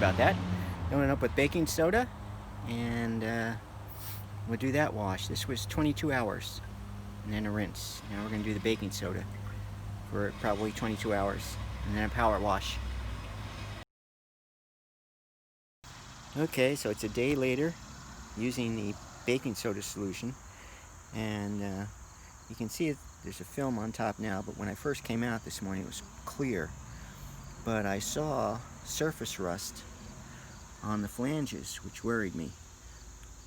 about that. Filling it up with baking soda, and we'll do that wash. This was 22 hours, and then a rinse. Now we're going to do the baking soda for probably 22 hours, and then a power wash. Okay, so it's a day later using the baking soda solution, and you can see there's a film on top now, but when I first came out this morning it was clear, but I saw surface rust on the flanges, which worried me.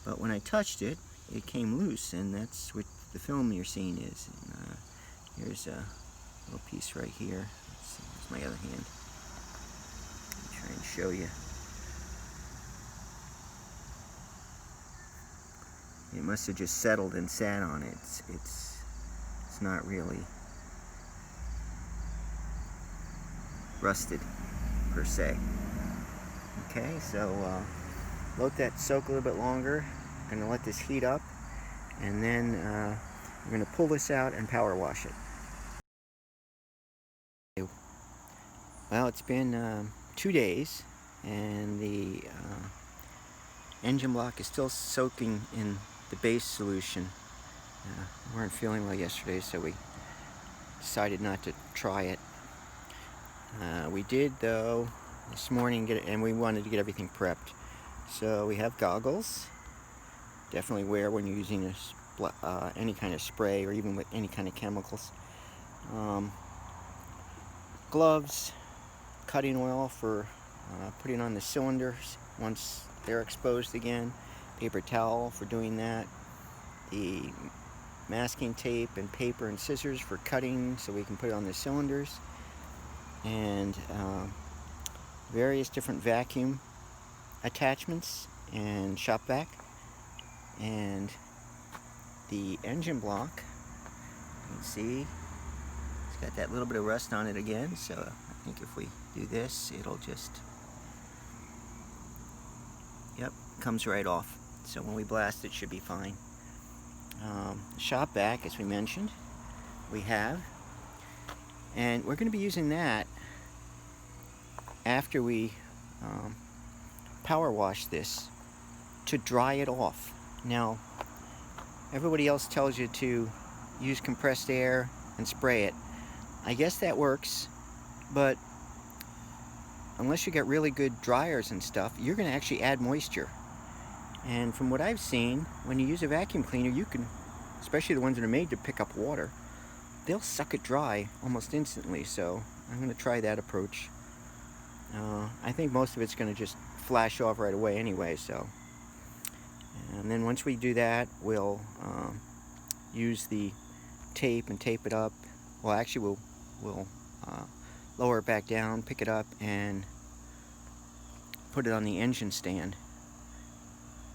But when I touched it, it came loose, and that's what the film you're seeing is. And, here's a little piece right here. Let's see, here's my other hand. Let me try and show you. It must have just settled and sat on it. It's not really rusted per se. Okay, so let that soak a little bit longer. I'm going to let this heat up, and then we're going to pull this out and power wash it. Well, it's been 2 days, and the engine block is still soaking in the base solution. We weren't feeling well yesterday, so we decided not to try it. We did, though, this morning get it, and we wanted to get everything prepped. So we have goggles. Definitely wear when you're using any kind of spray or even with any kind of chemicals. Gloves, cutting oil for putting on the cylinders once they're exposed again, paper towel for doing that, the masking tape and paper and scissors for cutting so we can put it on the cylinders, and various different vacuum attachments and shop vac, and the engine block. You can see it's got that little bit of rust on it again, so I think if we do this, it'll just, yep, comes right off. So when we blast it, should be fine. Shop vac, as we mentioned, we have, and we're going to be using that after we power wash this to dry it off. Now, everybody else tells you to use compressed air and spray it. I guess that works, but unless you get really good dryers and stuff, you're going to actually add moisture. And from what I've seen, when you use a vacuum cleaner, you can, especially the ones that are made to pick up water, they'll suck it dry almost instantly. So I'm going to try that approach. I think most of it's going to just flash off right away anyway. So, and then once we do that, we'll use the tape and tape it up. Well, actually, we'll lower it back down, pick it up, and put it on the engine stand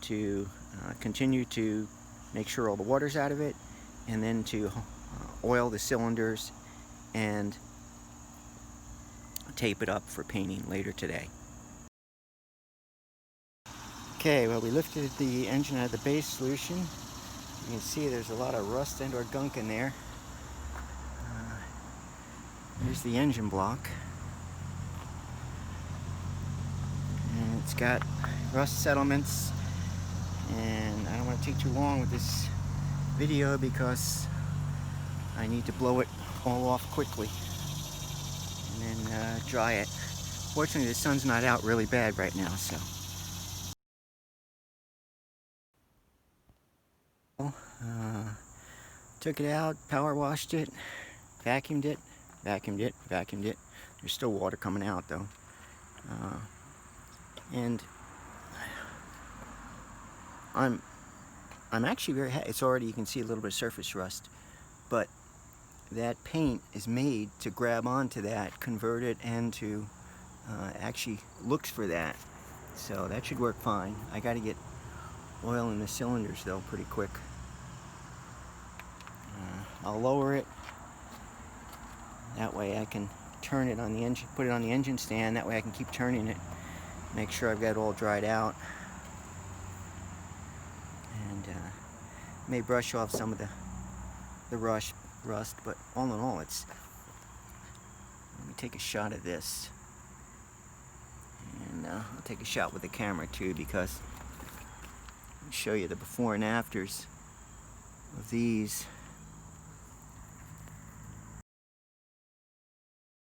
to continue to make sure all the water's out of it, and then to oil the cylinders and tape it up for painting later today. Okay, well, we lifted the engine out of the base solution. You can see there's a lot of rust and or gunk in there. Here's the engine block, and it's got rust settlements, and I don't want to take too long with this video because I need to blow it all off quickly and then dry it. Fortunately, the sun's not out really bad right now, so. Took it out, power washed it, vacuumed it, vacuumed it, vacuumed it. There's still water coming out though. And I'm actually very happy. It's already, you can see a little bit of surface rust, but that paint is made to grab onto that, convert it, and to actually looks for that. So that should work fine. I got to get oil in the cylinders though pretty quick. I'll lower it. That way I can turn it on the engine, put it on the engine stand. That way I can keep turning it, make sure I've got it all dried out, and may brush off some of the rust. But all in all, it's. Let me take a shot of this, and I'll take a shot with the camera too, because I'll show you the before and afters of these.